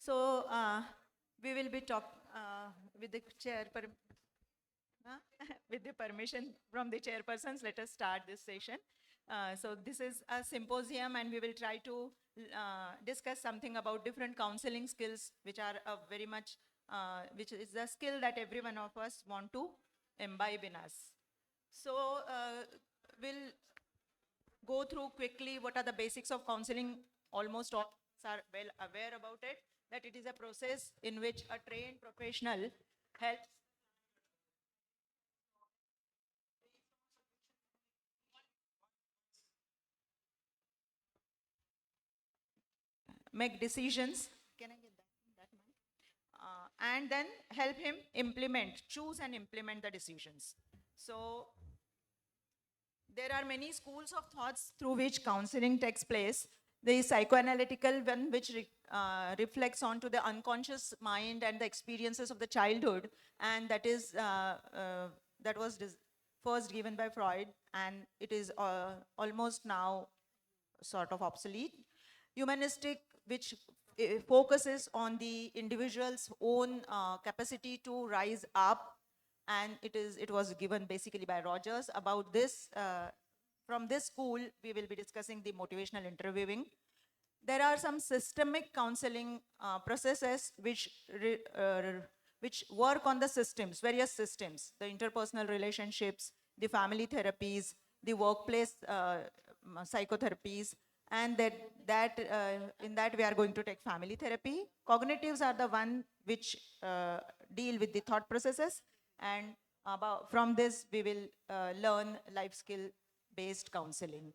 So we will be with the with the permission from the chairpersons. Let us start this session. So this is a symposium, and we will try to discuss something about different counseling skills, which are very much, which is the skill that every one of us want to imbibe in us. So we'll go through quickly what are the basics of counseling. Almost all of us are well aware about it, that it is a process in which a trained professional helps make decisions. Can I get that mic? And then help him choose and implement the decisions. So there are many schools of thoughts through which counseling takes place. The psychoanalytical one, which reflects onto the unconscious mind and the experiences of the childhood, and that was first given by Freud, and it is almost now sort of obsolete. Humanistic, which focuses on the individual's own capacity to rise up, and it was given basically by Rogers. About this, from this school, we will be discussing the motivational interviewing. There are some systemic counseling processes which work on the systems, various systems, the interpersonal relationships, the family therapies, the workplace psychotherapies, and in that we are going to take family therapy. Cognitives are the one which deal with the thought processes, and from this we will learn life skill based counseling.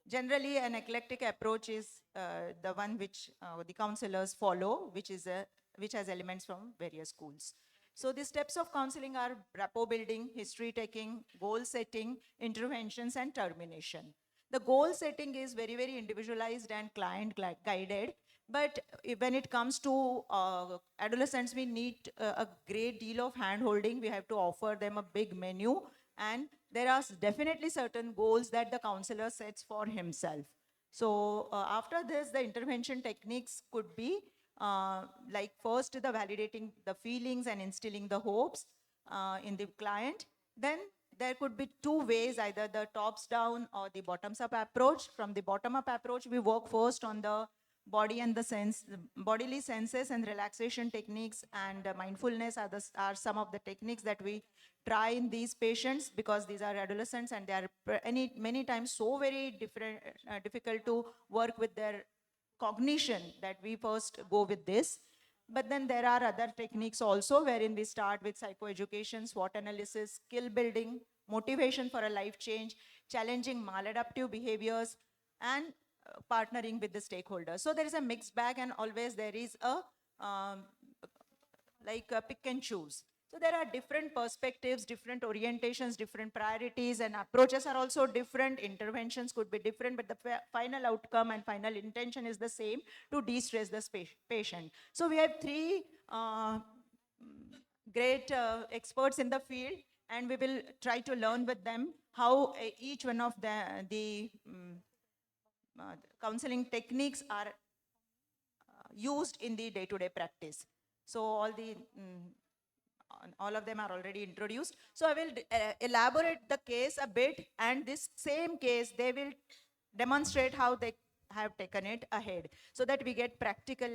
Generally, an eclectic approach is the one which the counselors follow, which has elements from various schools. So the steps of counseling are rapport building, history taking, goal setting, interventions, and termination. The goal setting is very, very individualized and client guided. But when it comes to adolescents, we need a great deal of hand holding. We have to offer them a big menu, and there are definitely certain goals that the counselor sets for himself. So after this, the intervention techniques could be like first the validating the feelings and instilling the hopes in the client. Then there could be two ways, either the tops down or the bottoms up approach. From the bottom up approach, we work first on the body and bodily senses and relaxation techniques, and mindfulness are some of the techniques that we try in these patients, because these are adolescents and they are many times so very difficult to work with their cognition, that we first go with this. But then there are other techniques also, wherein we start with psychoeducation, SWOT analysis, skill building, motivation for a life change, challenging maladaptive behaviors, and partnering with the stakeholders. So there is a mixed bag, and always there is a pick and choose. So there are different perspectives, different orientations, different priorities, and approaches are also different. Interventions could be different, but the final outcome and final intention is the same, to de-stress the patient. So we have three great experts in the field, and we will try to learn with them how each one of the counseling techniques are used in the day-to-day practice. So all of them are already introduced. So I will elaborate the case a bit, and this same case, they will demonstrate how they have taken it ahead, so that we get practical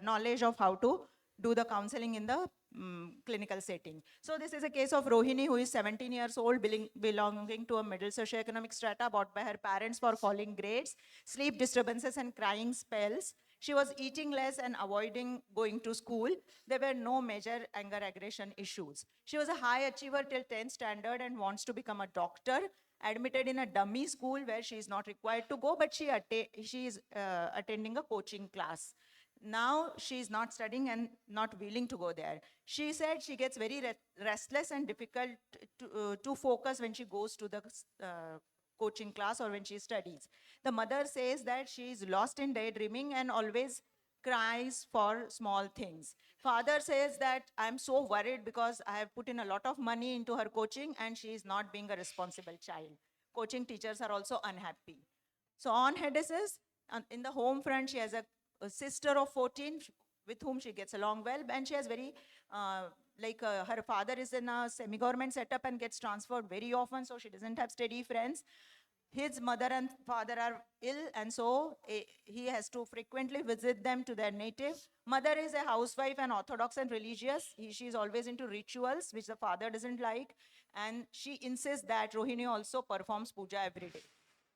knowledge of how to do the counseling in the clinical setting. So this is a case of Rohini, who is 17 years old, belonging to a middle socioeconomic strata, bought by her parents for falling grades, sleep disturbances, and crying spells. She was eating less and avoiding going to school. There were no major anger aggression issues. She was a high achiever till 10th standard and wants to become a doctor. Admitted in a dummy school where she is not required to go, but she is attending a coaching class. Now she is not studying and not willing to go there. She said she gets very restless and difficult to focus when she goes to the coaching class or when she studies. The mother says that she is lost in daydreaming and always cries for small things. Father says that I'm so worried because I have put in a lot of money into her coaching and she is not being a responsible child. Coaching teachers are also unhappy. So on her disease, in the home front, she has a sister of 14 with whom she gets along well, and she has very, her father is in a semi-government setup and gets transferred very often, so she doesn't have steady friends. His mother and father are ill, and so he has to frequently visit them to their native. Mother is a housewife and orthodox and religious. She is always into rituals, which the father doesn't like, and she insists that Rohini also performs puja every day.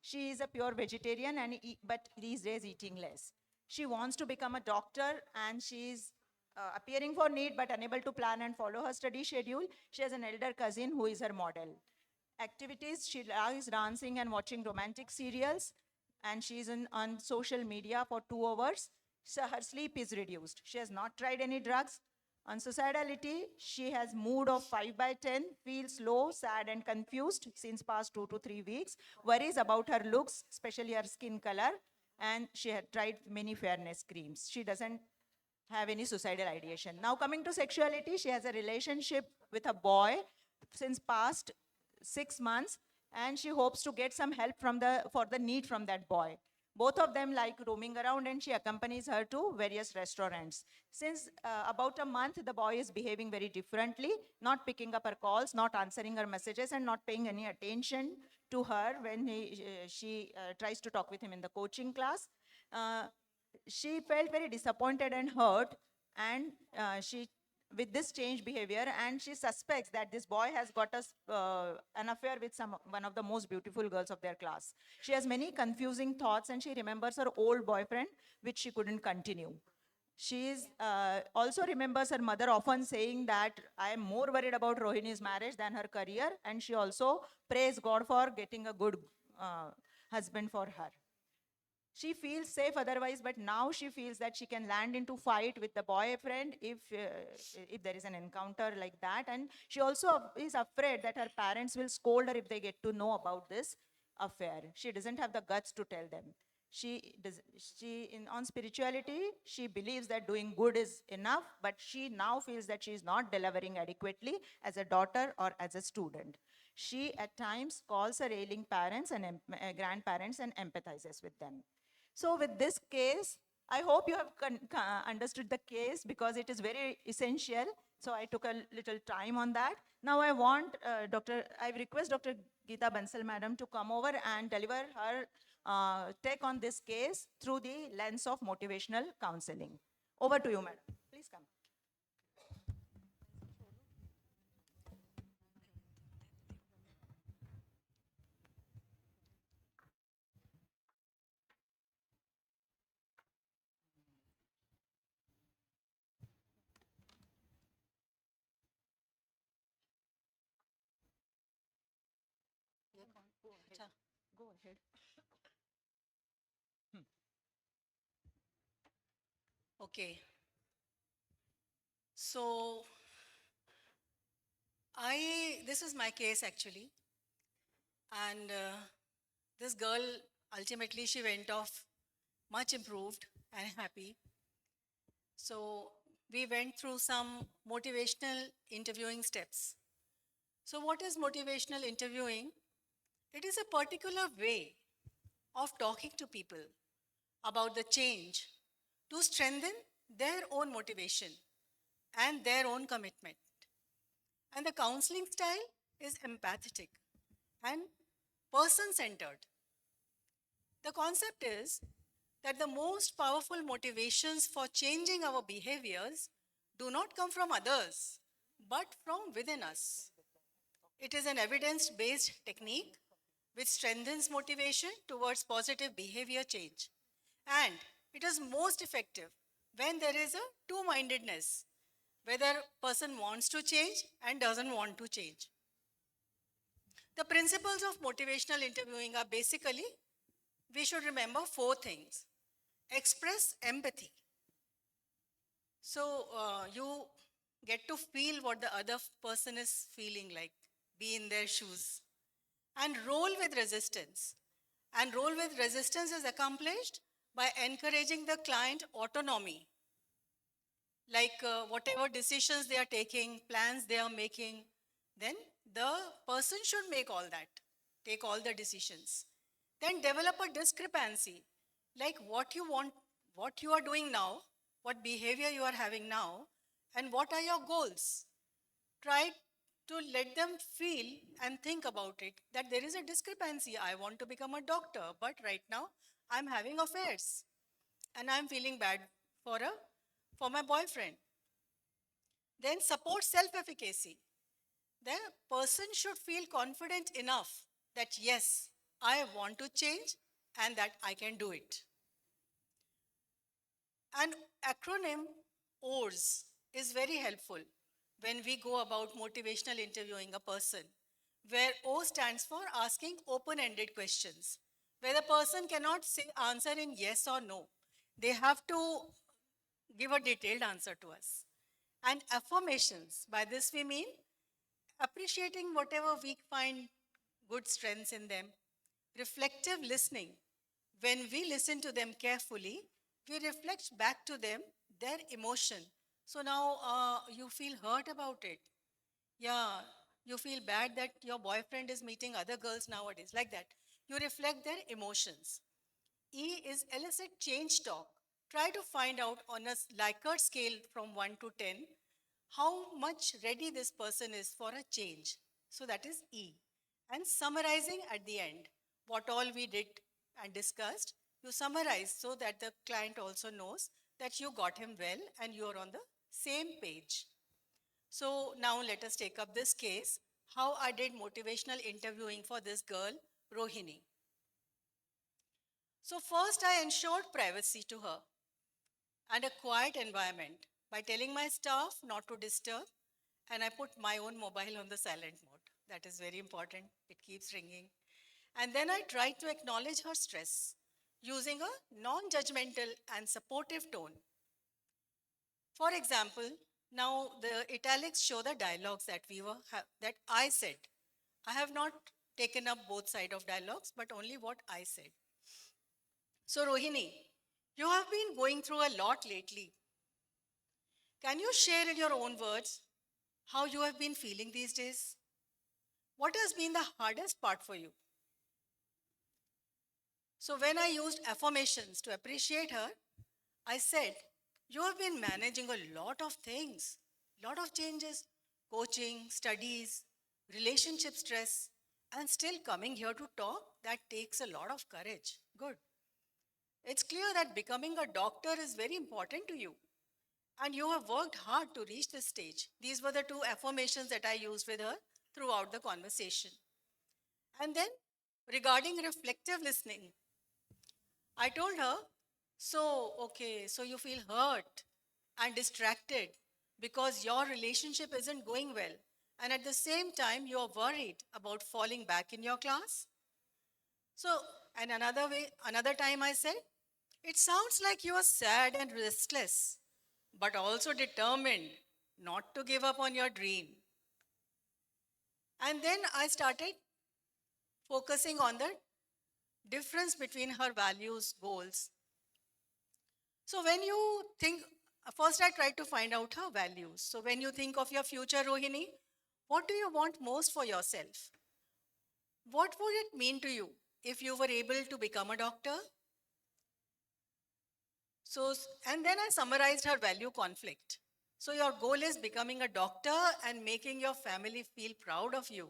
She is a pure vegetarian, but these days eating less. She wants to become a doctor, and she's appearing for NEET but unable to plan and follow her study schedule. She has an elder cousin who is her model. Activities, she likes dancing and watching romantic serials, and she's on social media for 2 hours. So her sleep is reduced. She has not tried any drugs. On societality, she has mood of 5 by 10, feels low, sad and confused since past 2 to 3 weeks, worries about her looks, especially her skin color, and she had tried many fairness creams. She doesn't have any suicidal ideation. Now coming to sexuality, she has a relationship with a boy since past 6 months, and she hopes to get some help for the need from that boy. Both of them like roaming around, and she accompanies her to various restaurants. Since about a month, the boy is behaving very differently, not picking up her calls, not answering her messages, and not paying any attention to her when she tries to talk with him in the coaching class. She felt very disappointed and hurt, and she with this changed behavior, and she suspects that this boy has got an affair with one of the most beautiful girls of their class. She has many confusing thoughts, and she remembers her old boyfriend, which she couldn't continue. She also remembers her mother often saying that I am more worried about Rohini's marriage than her career, and she also prays God for getting a good husband for her. She feels safe otherwise, but now she feels that she can land into fight with the boyfriend if there is an encounter like that. And she also is afraid that her parents will scold her if they get to know about this affair. She doesn't have the guts to tell them. On spirituality, she believes that doing good is enough, but she now feels that she is not delivering adequately as a daughter or as a student. She at times calls her ailing parents and grandparents and empathizes with them. So with this case, I hope you have understood the case, because it is very essential. So I took a little time on that. Now I want I request Dr. Geeta Bansal madam to come over and deliver her take on this case through the lens of motivational counseling. Over to you, madam. Please come. Go ahead. Okay. So, this is my case actually. And this girl, ultimately, she went off much improved and happy. So, we went through some motivational interviewing steps. So, what is motivational interviewing? It is a particular way of talking to people about the change to strengthen their own motivation and their own commitment. And the counseling style is empathetic and person centered. The concept is that the most powerful motivations for changing our behaviors do not come from others, but from within us. It is an evidence based technique which strengthens motivation towards positive behavior change. And it is most effective when there is a two mindedness, whether person wants to change and doesn't want to change. The principles of motivational interviewing are basically, we should remember four things. Express empathy. So you get to feel what the other person is feeling like, be in their shoes. And roll with resistance. And roll with resistance is accomplished by encouraging the client autonomy. Like whatever decisions they are taking, plans they are making, then the person should make all that, take all the decisions. Then develop a discrepancy, like what you want, what you are doing now what behavior you are having now, and what are your goals. Try to let them feel and think about it that there is a discrepancy. I want to become a doctor, but right now I'm having affairs and I'm feeling bad for my boyfriend. Then support self-efficacy. The person should feel confident enough that yes, I want to change and that I can do it. An acronym OARS is very helpful when we go about motivational interviewing a person, where O stands for asking open-ended questions, where the person cannot say answer in yes or no. They have to give a detailed answer to us. And affirmations, by this we mean appreciating whatever we find good strengths in them. Reflective listening, when we listen to them carefully, we reflect back to them their emotion. So now you feel hurt about it. Yeah, you feel bad that your boyfriend is meeting other girls nowadays, like that. You reflect their emotions. E is elicit change talk. Try to find out on a Likert scale from 1 to 10 how much ready this person is for a change. So that is E. And summarizing at the end what all we did and discussed, you summarize so that the client also knows that you got him well and you are on the same page. So now let us take up this case, how I did motivational interviewing for this girl, Rohini. So first I ensured privacy to her and a quiet environment by telling my staff not to disturb, and I put my own mobile on the silent mode. That is very important. It keeps ringing. And then I tried to acknowledge her stress using a non-judgmental and supportive tone. For example, now the italics show the dialogues that I said. I have not taken up both sides of dialogues, but only what I said. So Rohini, you have been going through a lot lately. Can you share in your own words how you have been feeling these days? What has been the hardest part for you? So when I used affirmations to appreciate her, I said, you have been managing a lot of things, lot of changes, coaching, studies, relationship stress, and still coming here to talk, that takes a lot of courage. Good. It's clear that becoming a doctor is very important to you. And you have worked hard to reach this stage. These were the two affirmations that I used with her throughout the conversation. And then, regarding reflective listening, I told her, so you feel hurt and distracted because your relationship isn't going well. And at the same time, you're worried about falling back in your class. So, and another time I said, it sounds like you are sad and restless, but also determined not to give up on your dream. And then I started focusing on the difference between her values, goals. So when you think, first I tried to find out her values. So when you think of your future, Rohini, what do you want most for yourself? What would it mean to you if you were able to become a doctor? So, and then I summarized her value conflict. So your goal is becoming a doctor and making your family feel proud of you.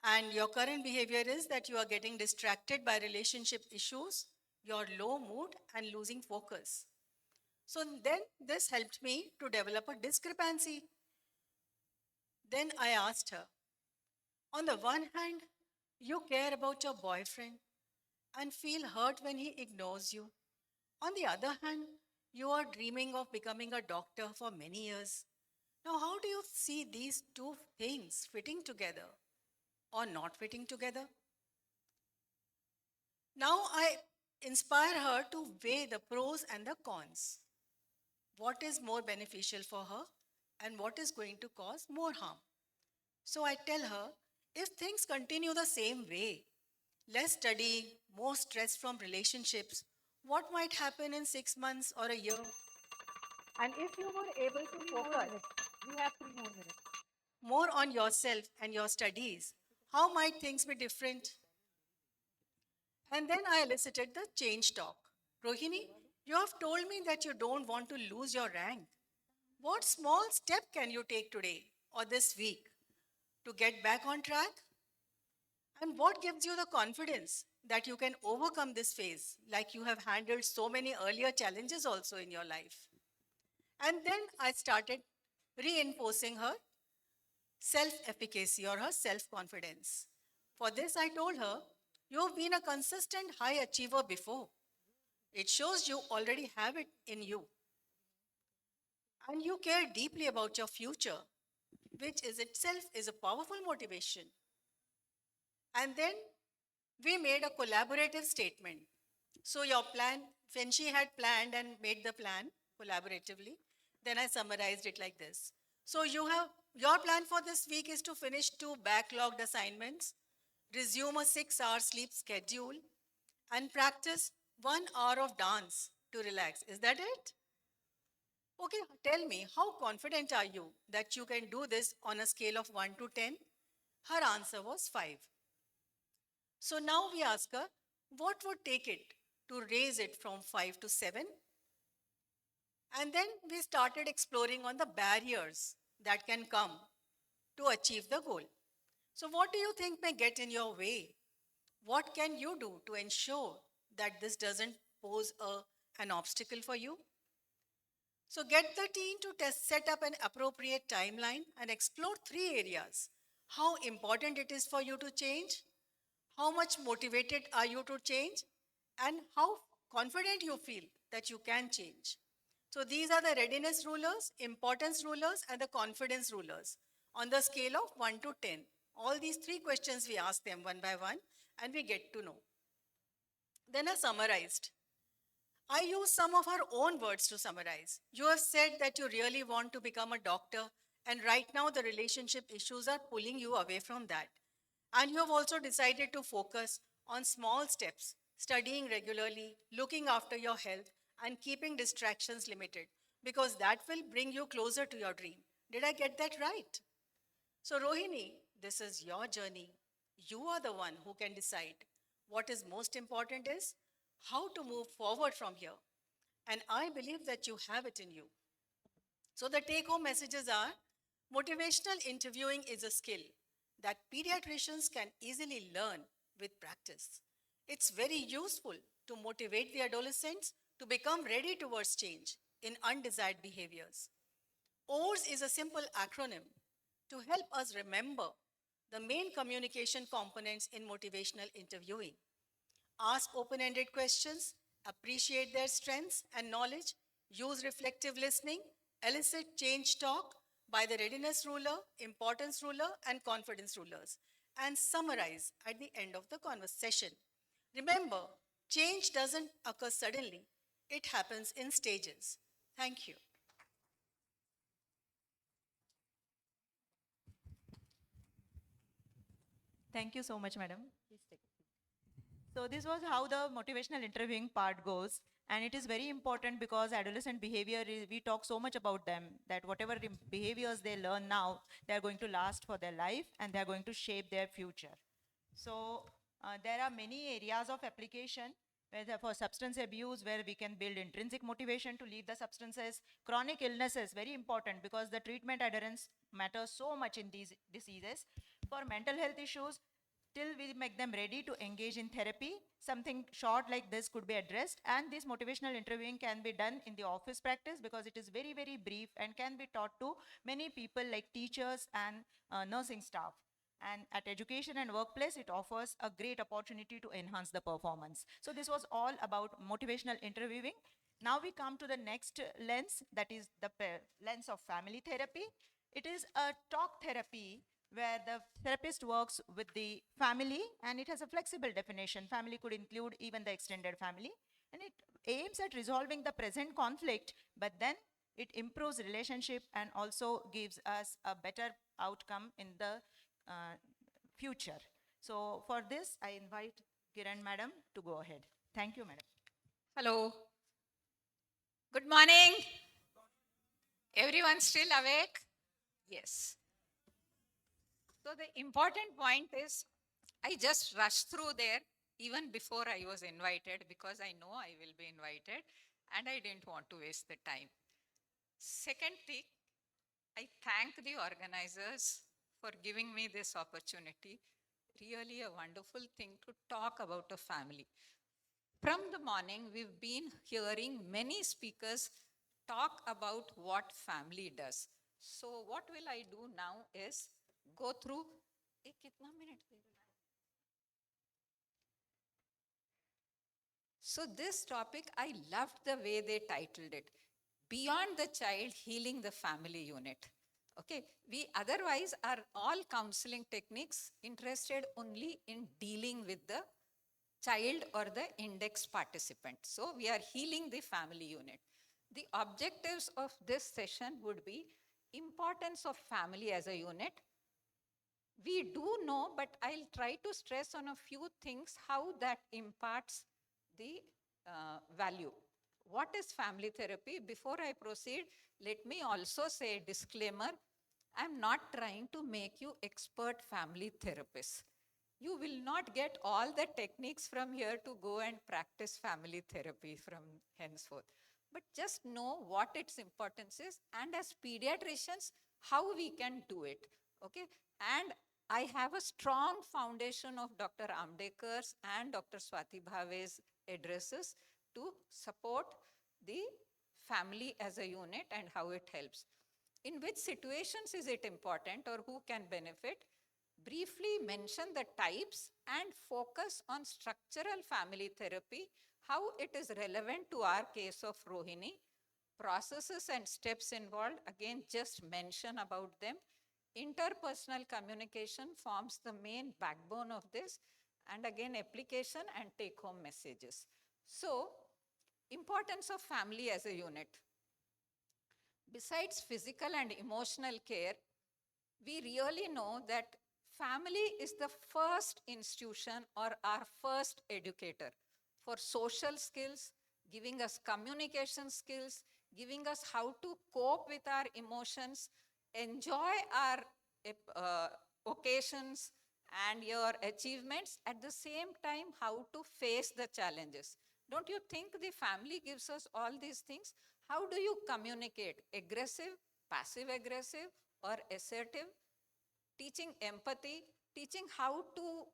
And your current behavior is that you are getting distracted by relationship issues, your low mood, and losing focus. So then this helped me to develop a discrepancy. Then I asked her, on the one hand, you care about your boyfriend and feel hurt when he ignores you. On the other hand, you are dreaming of becoming a doctor for many years. Now, how do you see these two things fitting together or not fitting together? Now, I inspire her to weigh the pros and the cons. What is more beneficial for her and what is going to cause more harm? So I tell her, if things continue the same way, less study, more stress from relationships, what might happen in 6 months or a year? And if you were able to focus We have 3 more minutes. more on yourself and your studies, how might things be different? And then I elicited the change talk. Rohini, You have told me that you don't want to lose your rank. What small step can you take today or this week to get back on track? And what gives you the confidence that you can overcome this phase like you have handled so many earlier challenges also in your life? And then I started reinforcing her self efficacy or her self confidence. For this, I told her, you've been a consistent high achiever before. It shows you already have it in you. And you care deeply about your future, which is itself is a powerful motivation. And then we made a collaborative statement. So your plan, when she had planned and made the plan collaboratively, then I summarized it like this. So your plan for this week is to finish 2 backlogged assignments, resume a 6-hour sleep schedule, and practice 1 hour of dance to relax. Is that it? Okay, tell me, how confident are you that you can do this on a scale of 1 to 10? Her answer was 5. So now we ask her, what would take it to raise it from 5 to 7? And then we started exploring on the barriers that can come to achieve the goal. So what do you think may get in your way? What can you do to ensure that this doesn't pose an obstacle for you? So get the team to set up an appropriate timeline and explore 3 areas. How important it is for you to change, how much motivated are you to change, and how confident you feel that you can change. So these are the readiness rulers, importance rulers, and the confidence rulers on the scale of 1 to 10. All these 3 questions we ask them one by one and we get to know. Then I summarized. I use some of her own words to summarize. You have said that you really want to become a doctor, and right now the relationship issues are pulling you away from that. And you have also decided to focus on small steps, studying regularly, looking after your health, and keeping distractions limited, because that will bring you closer to your dream. Did I get that right? So, Rohini, this is your journey. You are the one who can decide. What is most important is how to move forward from here. And I believe that you have it in you. So, the take home messages are motivational interviewing is a skill that pediatricians can easily learn with practice. It's very useful to motivate the adolescents to become ready towards change in undesired behaviors. OARS is a simple acronym to help us remember the main communication components in motivational interviewing. Ask open-ended questions, appreciate their strengths and knowledge, use reflective listening, elicit change talk by the readiness ruler, importance ruler, and confidence rulers, and summarize at the end of the conversation. Remember, change doesn't occur suddenly. It happens in stages. Thank you. Thank you so much, madam. Please take a seat. So this was how the motivational interviewing part goes. And it is very important because adolescent behavior, we talk so much about them that whatever behaviors they learn now, they're going to last for their life and they're going to shape their future. So there are many areas of application whether for substance abuse where we can build intrinsic motivation to leave the substances. Chronic illnesses, very important because the treatment adherence matters so much in these diseases. For mental health issues, till we make them ready to engage in therapy, something short like this could be addressed, and this motivational interviewing can be done in the office practice because it is very, very brief and can be taught to many people like teachers and nursing staff. And at education and workplace, it offers a great opportunity to enhance the performance. So this was all about motivational interviewing. Now we come to the next lens, that is the lens of family therapy. It is a talk therapy where the therapist works with the family, and it has a flexible definition. Family could include even the extended family, and it aims at resolving the present conflict, but then it improves relationship and also gives us a better outcome in the future. So for this, I invite Kiran madam to go ahead. Thank you, madam. Hello. Good morning. Everyone still awake? Yes. So the important point is I just rushed through there even before I was invited because I know I will be invited. and I didn't want to waste the time. Second thing, I thank the organizers for giving me this opportunity. Really a wonderful thing to talk about a family. From the morning, we've been hearing many speakers talk about what family does. So what will I do now is go through, kitna minute de raha hai? So this topic, I loved the way they titled it. Beyond the Child, Healing the Family Unit. Okay, we otherwise are all counseling techniques interested only in dealing with the child or the index participant. So we are healing the family unit. The objectives of this session would be importance of family as a unit. We do know, but I'll try to stress on a few things how that imparts the value. What is family therapy? Before I proceed, let me also say a disclaimer. I'm not trying to make you expert family therapists. You will not get all the techniques from here to go and practice family therapy from henceforth. But just know what its importance is, and as pediatricians, how we can do it. Okay? And I have a strong foundation of Dr. Amdekar's and Dr. Swati Bhave's addresses to support the family as a unit and how it helps. In which situations is it important or who can benefit? Briefly mention the types and focus on structural family therapy, how it is relevant to our case of Rohini, processes and steps involved, again just mention about them. Interpersonal communication forms the main backbone of this, and again application and take home messages. So, importance of family as a unit. Besides physical and emotional care, we really know that family is the first institution or our first educator for social skills, giving us communication skills, giving us how to cope with our emotions, enjoy our occasions and your achievements, at the same time how to face the challenges. Don't you think the family gives us all these things? How do you communicate? Aggressive, passive aggressive, or assertive? Teaching empathy, teaching how to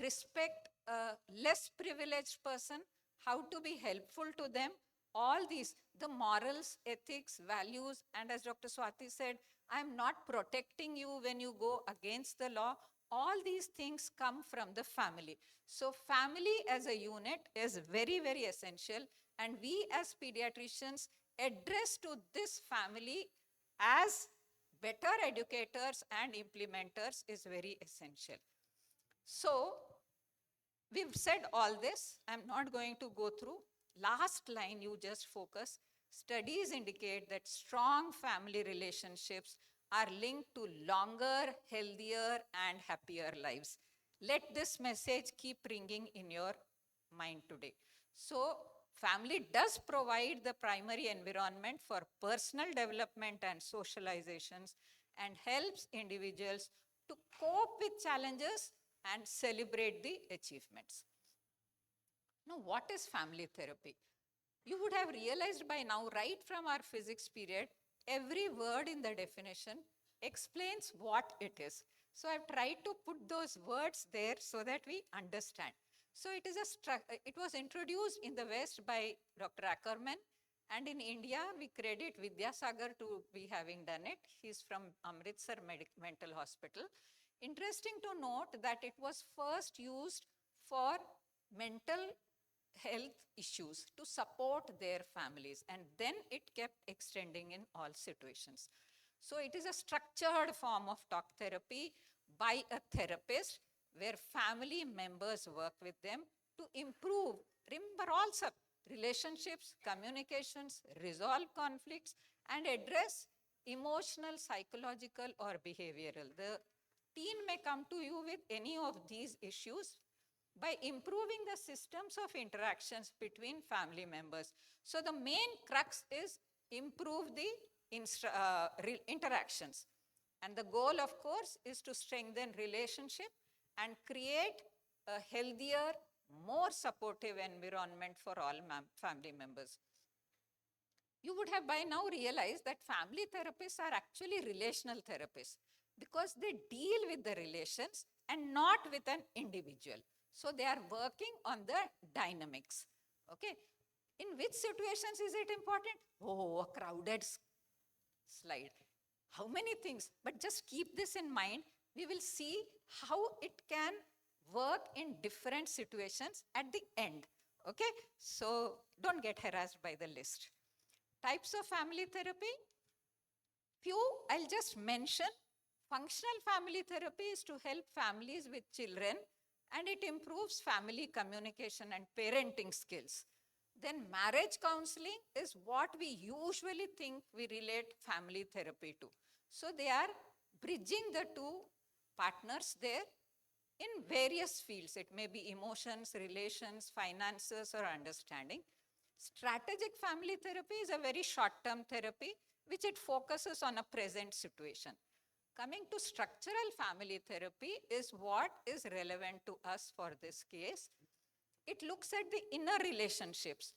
respect a less privileged person, how to be helpful to them, all these, the morals, ethics, values, and as Dr. Swati said, I'm not protecting you when you go against the law. All these things come from the family. So family as a unit is very, very essential. And we as pediatricians address to this family as better educators and implementers is very essential. So we've said all this. I'm not going to go through. Last line, you just focus. Studies indicate that strong family relationships are linked to longer, healthier, and happier lives. Let this message keep ringing in your mind today. So family does provide the primary environment for personal development and socializations and helps individuals to cope with challenges and celebrate the achievements. Now, what is family therapy? You would have realized by now, right from our physics period, every word in the definition explains what it is. So I've tried to put those words there so that we understand. So it was introduced in the West by Dr. Ackerman, and in India, we credit Vidyasagar to be having done it. He's from Amritsar Mental Hospital. Interesting to note that it was first used for mental health issues to support their families, and then it kept extending in all situations. So it is a structured form of talk therapy by a therapist where family members work with them to improve, remember also, relationships, communications, resolve conflicts, and address emotional, psychological, or behavioral. The teen may come to you with any of these issues by improving the systems of interactions between family members. So the main crux is improve the interactions. And the goal, of course, is to strengthen relationship and create a healthier, more supportive environment for all family members. You would have by now realized that family therapists are actually relational therapists because they deal with the relations and not with an individual. So they are working on the dynamics. Okay. In which situations is it important? Oh, a crowded slide. How many things? But just keep this in mind. We will see how it can work in different situations at the end. Okay. So don't get harassed by the list. Types of family therapy. Few I'll just mention. Functional family therapy is to help families with children and it improves family communication and parenting skills. Then marriage counseling is what we usually think we relate family therapy to. So they are bridging the two partners there in various fields. It may be emotions, relations, finances, or understanding. Strategic family therapy is a very short-term therapy, which it focuses on a present situation. Coming to structural family therapy is what is relevant to us for this case. It looks at the inner relationships.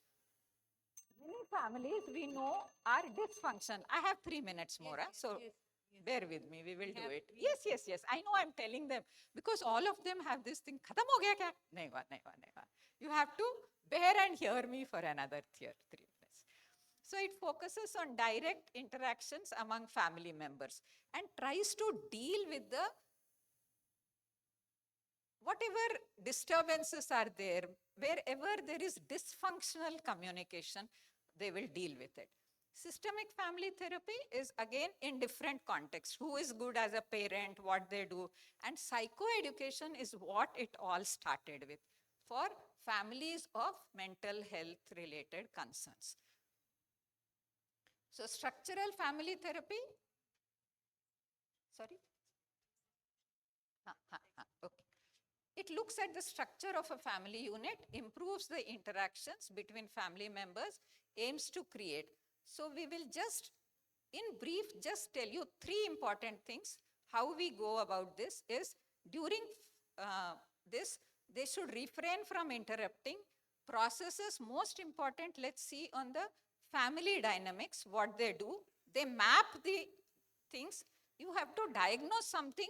Many families we know are dysfunctional. I have 3 minutes more, so bear with me, we will do it. Yes. I know I'm telling them because all of them have this thing. Khatam ho gaya kya? Nahi hua. You have to bear and hear me for another 3 minutes. So it focuses on direct interactions among family members and tries to deal with the whatever disturbances are there, wherever there is dysfunctional communication, they will deal with it. Systemic family therapy is again in different contexts. Who is good as a parent, what they do, and psychoeducation is what it all started with for families of mental health related concerns. So structural family therapy, sorry? Okay. It looks at the structure of a family unit, improves the interactions between family members, aims to create. So we will just, in brief, just tell you 3 important things. How we go about this is during this, they should refrain from interrupting. Processes, most important, let's see on the family dynamics, what they do. They map the things. You have to diagnose something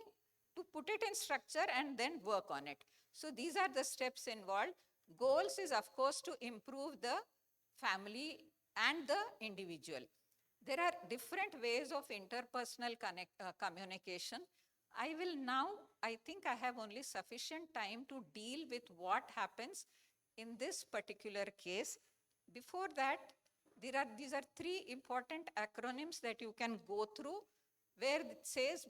to put it in structure and then work on it. So these are the steps involved. Goals is of course to improve the family and the individual. There are different ways of interpersonal communication. I will now, I think I have only sufficient time to deal with what happens in this particular case. Before that, these are 3 important acronyms that you can go through where it says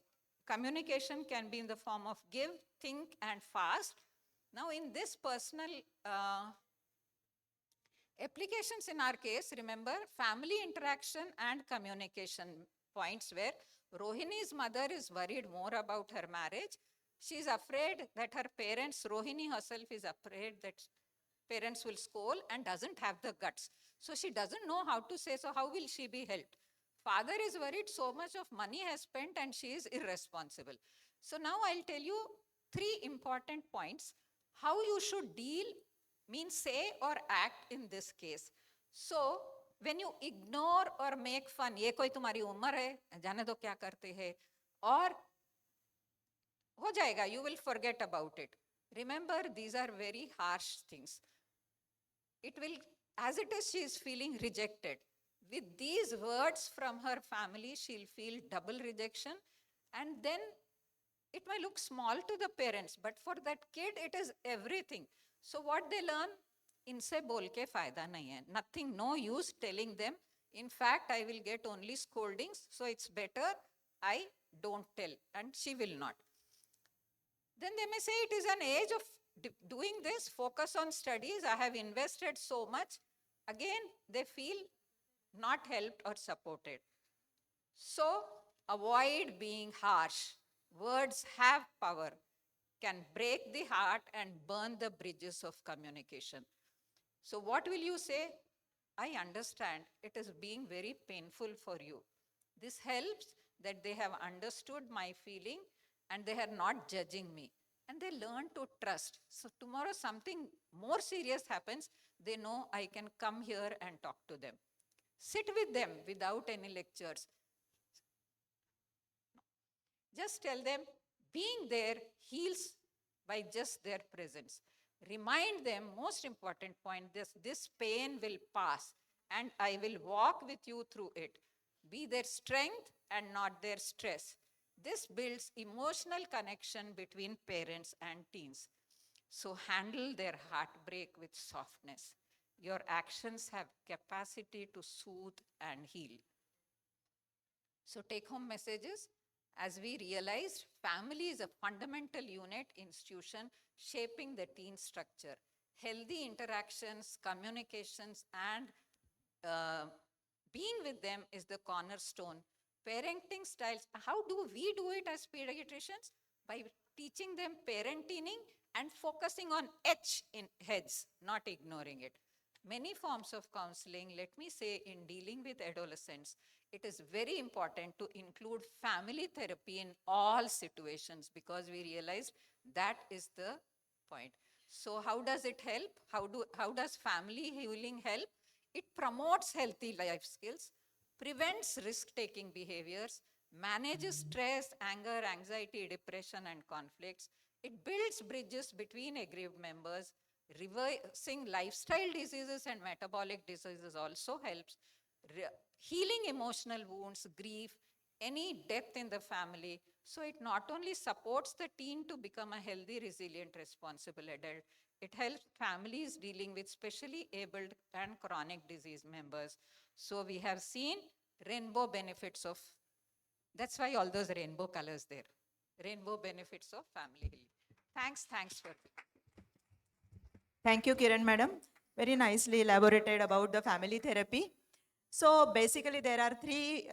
communication can be in the form of give, think, and fast. Now in this personal applications in our case, remember family interaction and communication points where Rohini's mother is worried more about her marriage. She is afraid that her parents, Rohini herself is afraid that parents will scold and doesn't have the guts. So she doesn't know how to say, so how will she be helped? Father is worried so much of money has spent and she is irresponsible. So now I'll tell you 3 important points. How you should deal, means say or act in this case. So when you ignore or make fun, ये कोई तुम्हारी उम्र है, जाने दो क्या करते हैं, और हो जाएगा, you will forget about it. Remember, these are very harsh things. It will, as it is, she is feeling rejected. With these words from her family, she'll feel double rejection. And then it may look small to the parents, but for that kid, it is everything. So what they learn, inse bol ke fayda nahi hai. Nothing, no use telling them. In fact, I will get only scoldings. So it's better I don't tell, and she will not. Then they may say it is an age of doing this, focus on studies. I have invested so much. Again, they feel not helped or supported. So avoid being harsh. Words have power, can break the heart and burn the bridges of communication. So what will you say? I understand it is being very painful for you. This helps that they have understood my feeling and they are not judging me. and they learn to trust. So tomorrow something more serious happens, they know I can come here and talk to them. Sit with them without any lectures. Just tell them being there heals by just their presence. Remind them, most important point, this pain will pass and I will walk with you through it. Be their strength and not their stress. This builds emotional connection between parents and teens. So handle their heartbreak with softness. Your actions have capacity to soothe and heal. So take home messages. As we realized, family is a fundamental unit institution shaping the teen structure. Healthy interactions, communications, and being with them is the cornerstone. Parenting styles, how do we do it as pediatricians? By teaching them parenting and focusing on H in heads, not ignoring it. Many forms of counseling, let me say, in dealing with adolescents, it is very important to include family therapy in all situations because we realized that is the point. So how does it help? How does family healing help? It promotes healthy life skills, prevents risk-taking behaviors, manages stress, anger, anxiety, depression, and conflicts. It builds bridges between aggrieved members. Reversing lifestyle diseases and metabolic diseases also helps. Healing emotional wounds, grief, any death in the family. So it not only supports the teen to become a healthy, resilient, responsible adult, it helps families dealing with specially abled and chronic disease members. So we have seen rainbow benefits of, that's why all those rainbow colors there. Rainbow benefits of family healing. Thanks for. Thank you, Kiran madam. Very nicely elaborated about the family therapy. So basically there are three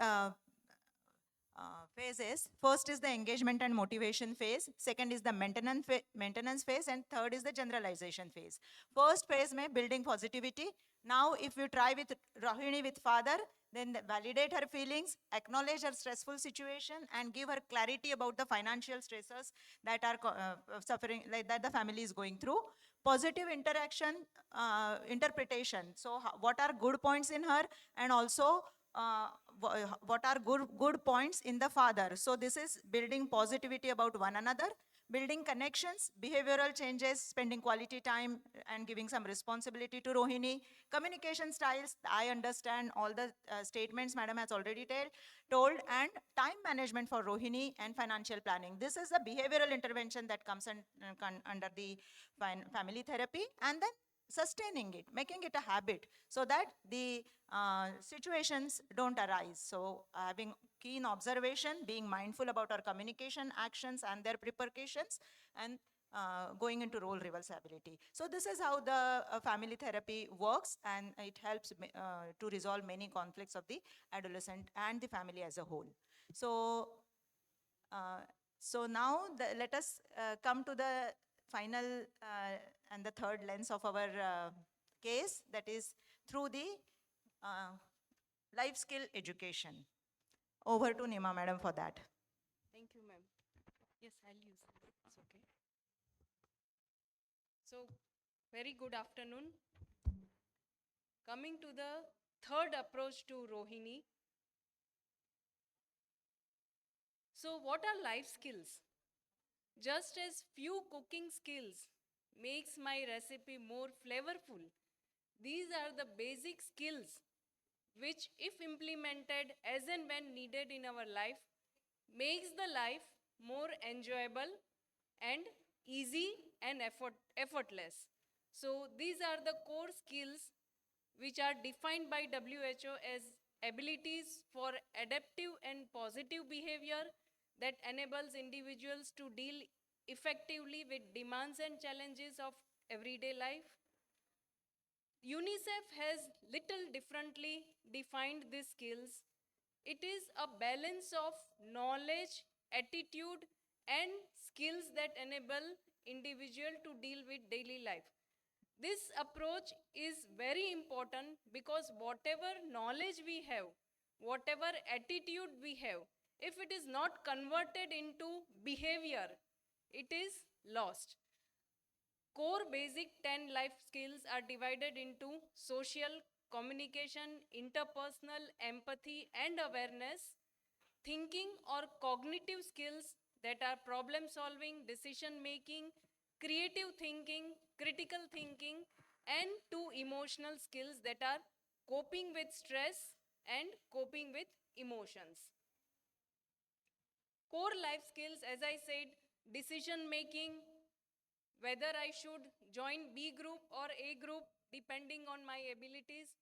phases. First is the engagement and motivation phase. Second is the maintenance phase. And third is the generalization phase. First phase may building positivity. Now if you try with Rohini with father, then validate her feelings, acknowledge her stressful situation and give her clarity about the financial stressors that are suffering, like that the family is going through. Positive interaction, interpretation. So what are good points in her and also what are good points in the father. So this is building positivity about one another, building connections, behavioral changes, spending quality time and giving some responsibility to Rohini. Communication styles, I understand all the statements madam has already told, and time management for Rohini and financial planning. This is a behavioral intervention that comes under the family therapy, and then sustaining it, making it a habit so that the situations don't arise. So having keen observation, being mindful about our communication, actions and their repercussions, and going into role reversibility. So this is how the family therapy works, and it helps to resolve many conflicts of the adolescent and the family as a whole. So, so now let us come to the final and the third lens of our case, that is through the life skill education. Over to Neema madam for that. Thank you, ma'am. Yes, I'll use it. It's okay. So, very good afternoon. Coming to the third approach to Rohini. So, what are life skills? Just as few cooking skills makes my recipe more flavorful, these are the basic skills which, if implemented as and when needed in our life, makes the life more enjoyable and easy and effortless. So these are the core skills which are defined by WHO as abilities for adaptive and positive behavior that enables individuals to deal effectively with demands and challenges of everyday life. UNICEF has little differently defined these skills. It is a balance of knowledge, attitude, and skills that enable individual to deal with daily life. This approach is very important because whatever knowledge we have, whatever attitude we have, if it is not converted into behavior, it is lost. Core basic 10 life skills are divided into social, communication, interpersonal, empathy, and awareness, thinking or cognitive skills that are problem solving, decision making, creative thinking, critical thinking, and two emotional skills that are coping with stress and coping with emotions. Core life skills, as I said, decision making, whether I should join B group or A group depending on my abilities.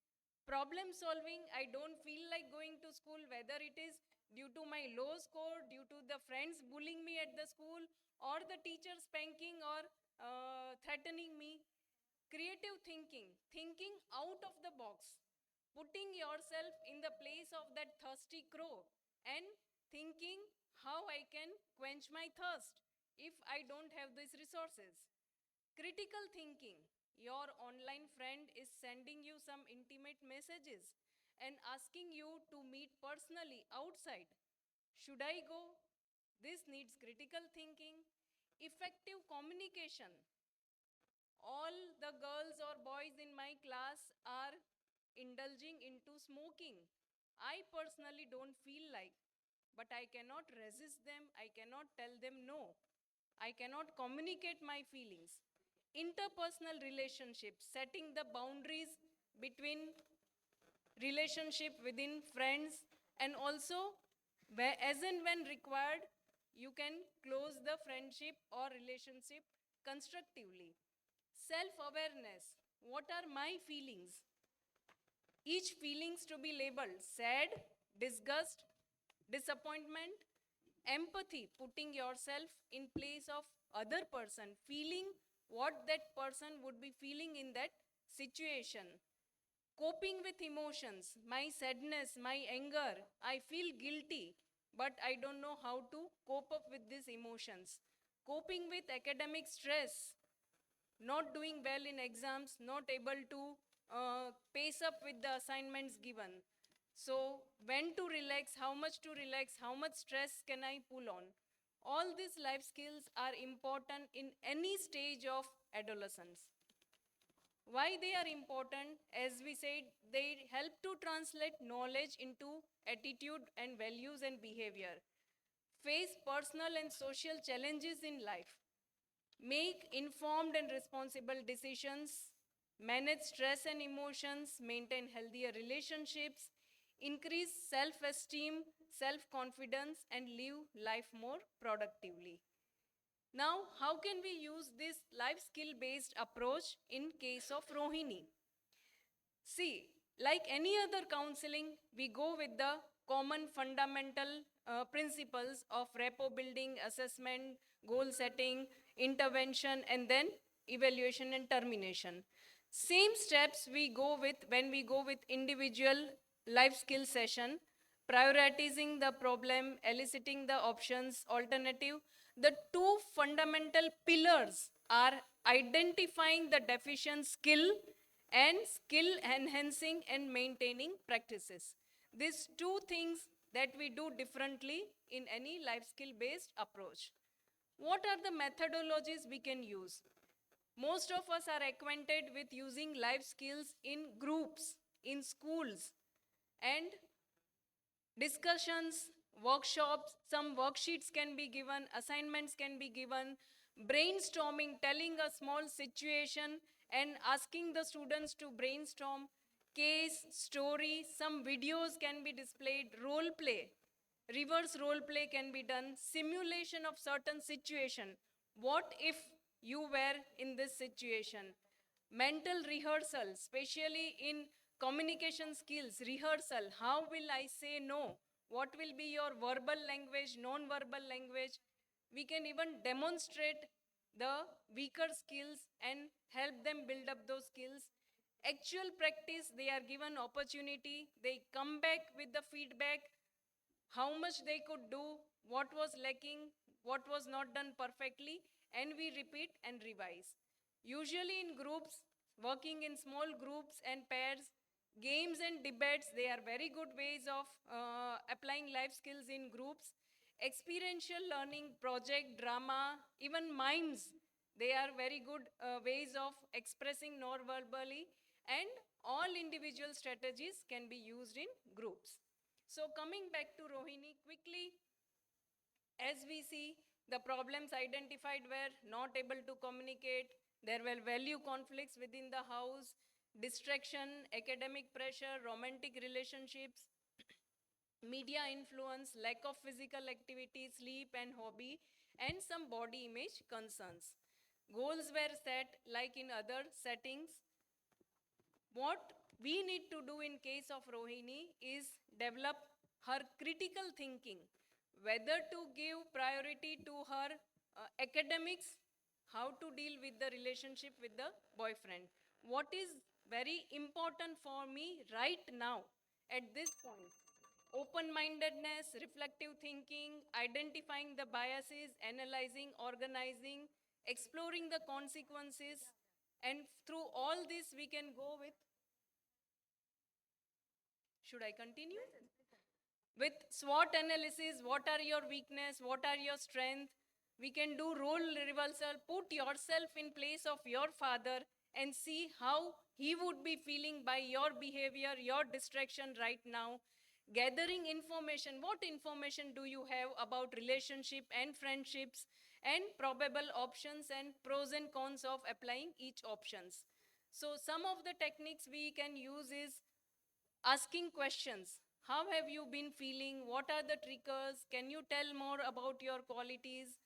Problem solving, I don't feel like going to school, whether it is due to my low score, due to the friends bullying me at the school, or the teacher spanking or threatening me. Creative thinking, thinking out of the box, putting yourself in the place of that thirsty crow and thinking how I can quench my thirst if I don't have these resources. Critical thinking, your online friend is sending you some intimate messages and asking you to meet personally outside. Should I go? This needs critical thinking. Effective communication, all the girls or boys in my class are indulging into smoking. I personally don't feel like, but I cannot resist them. I cannot tell them no. I cannot communicate my feelings. Interpersonal relationships, setting the boundaries between relationship within friends, and also where, as and when required, you can close the friendship or relationship constructively. Self awareness, what are my feelings? Each feelings to be labeled sad, disgust, disappointment. Empathy, putting yourself in place of other person, feeling what that person would be feeling in that situation. Coping with emotions, my sadness, my anger, I feel guilty, but I don't know how to cope up with these emotions. Coping with academic stress, not doing well in exams, not able to pace up with the assignments given. So, when to relax, how much stress can I pull on? All these life skills are important in any stage of adolescence. Why they are important? As we said, they help to translate knowledge into attitude and values and behavior, face personal and social challenges in life, make informed and responsible decisions, manage stress and emotions, maintain healthier relationships, increase self esteem, self confidence, and live life more productively. Now, how can we use this life skill based approach in case of Rohini? See, like any other counseling, we go with the common fundamental principles of rapport building, assessment, goal setting, intervention, and then evaluation and termination. Same steps we go with when we go with individual life skill session, prioritizing the problem, eliciting the options, alternative. The two fundamental pillars are identifying the deficient skill and skill enhancing and maintaining practices. These two things that we do differently in any life skill based approach. What are the methodologies we can use? Most of us are acquainted with using life skills in groups, in schools, and discussions, workshops, some worksheets can be given, assignments can be given, brainstorming, telling a small situation and asking the students to brainstorm, case, story, some videos can be displayed, role play, reverse role play can be done, simulation of certain situation. What if you were in this situation? Mental rehearsal, especially in communication skills, rehearsal. How will I say no? What will be your verbal language, non-verbal language? We can even demonstrate the weaker skills and help them build up those skills. Actual practice, they are given opportunity, they come back with the feedback, how much they could do, what was lacking, what was not done perfectly, and we repeat and revise. Usually in groups, working in small groups and pairs, games and debates, they are very good ways of applying life skills in groups. Experiential learning, project, drama, even mimes, they are very good ways of expressing non-verbally, and all individual strategies can be used in groups. So coming back to Rohini quickly, as we see, the problems identified were not able to communicate, there were value conflicts within the house, distraction, academic pressure, romantic relationships, media influence, lack of physical activity, sleep and hobby, and some body image concerns. Goals were set like in other settings. What we need to do in case of Rohini is develop her critical thinking, whether to give priority to her academics, how to deal with the relationship with the boyfriend. What is very important for me right now at this point? Open-mindedness, reflective thinking, identifying the biases, analyzing, organizing, exploring the consequences, and through all this we can go with, should I continue? With SWOT analysis, what are your weakness, what are your strength? We can do role reversal, put yourself in place of your father and see how he would be feeling by your behavior, your distraction right now. Gathering information, what information do you have about relationship and friendships, and probable options and pros and cons of applying each options. So some of the techniques we can use is asking questions. How have you been feeling? What are the triggers? Can you tell more about your qualities?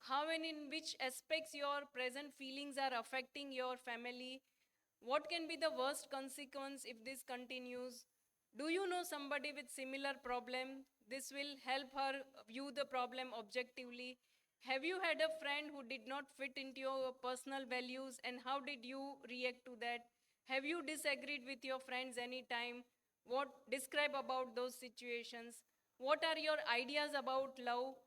How and in which aspects your present feelings are affecting your family? What can be the worst consequence if this continues? Do you know somebody with similar problem? This will help her view the problem objectively. Have you had a friend who did not fit into your personal values, and how did you react to that? Have you disagreed with your friends anytime? What describe about those situations? What are your ideas about love?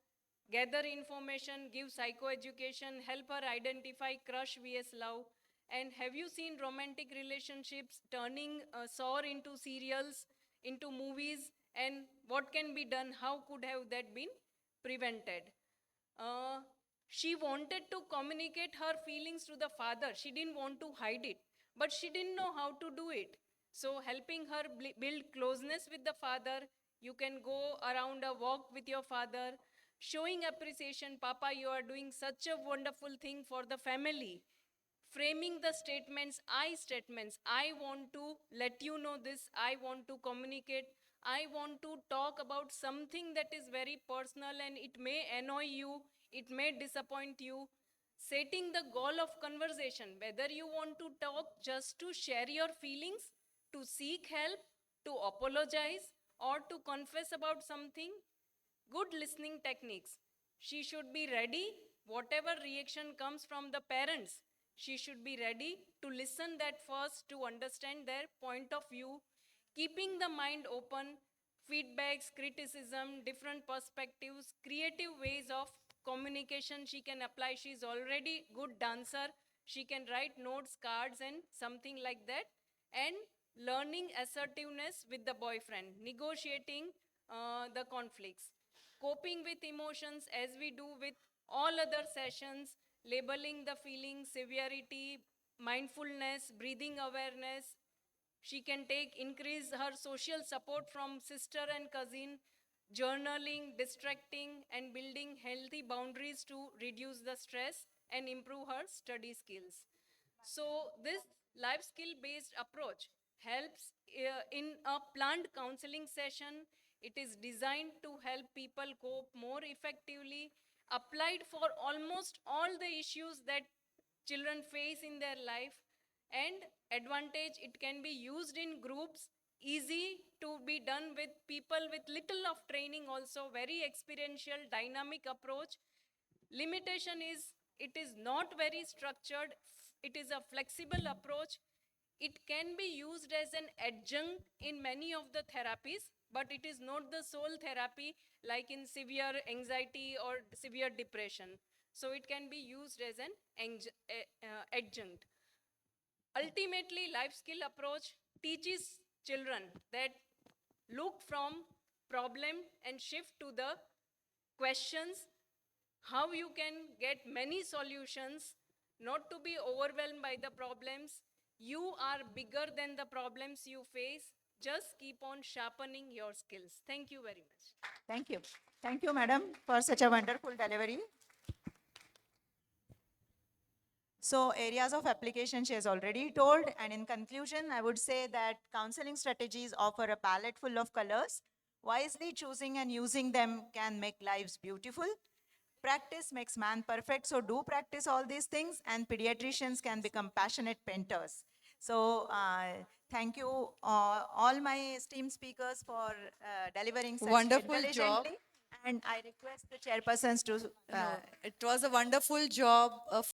Gather information, give psychoeducation, help her identify crush vs love. And have you seen romantic relationships turning sour into serials, into movies? And what can be done? How could have that been prevented? Uh, she wanted to communicate her feelings to the father. She didn't want to hide it, but she didn't know how to do it. So helping her build closeness with the father, you can go around a walk with your father, showing appreciation. Papa, you are doing such a wonderful thing for the family. Framing the statements, I statements. I want to let you know this. I want to communicate. I want to talk about something that is very personal and it may annoy you, it may disappoint you. Setting the goal of conversation, whether you want to talk just to share your feelings, to seek help, to apologize, or to confess about something. Good listening techniques. She should be ready, whatever reaction comes from the parents, she should be ready to listen that first to understand their point of view, keeping the mind open, feedbacks, criticism, different perspectives, creative ways of communication she can apply. She's already good dancer. She can write notes, cards, and something like that. And learning assertiveness with the boyfriend, negotiating the conflicts, coping with emotions as we do with all other sessions, labeling the feelings, severity, mindfulness, breathing awareness. She can take, increase her social support from sister and cousin, journaling, distracting, and building healthy boundaries to reduce the stress and improve her study skills. So this life skill based approach helps in a planned counseling session. It is designed to help people cope more effectively, applied for almost all the issues that children face in their life. And advantage, it can be used in groups, easy to be done with people with little of training, also very experiential dynamic approach. Limitation is it is not very structured, it is a flexible approach. It can be used as an adjunct in many of the therapies, but it is not the sole therapy like in severe anxiety or severe depression. So it can be used as an adjunct. Ultimately, life skill approach teaches children that look from problem and shift to the questions, how you can get many solutions, not to be overwhelmed by the problems. You are bigger than the problems you face. Just keep on sharpening your skills. Thank you very much. Thank you. Thank you, madam, for such a wonderful delivery. So areas of application she has already told, and in conclusion, I would say that counseling strategies offer a palette full of colors. Wisely choosing and using them can make lives beautiful. Practice makes man perfect, so do practice all these things, and pediatricians can become passionate painters. So thank you all my esteemed speakers for delivering such Wonderful intelligently. job. And I request the chairpersons to No, it was a wonderful job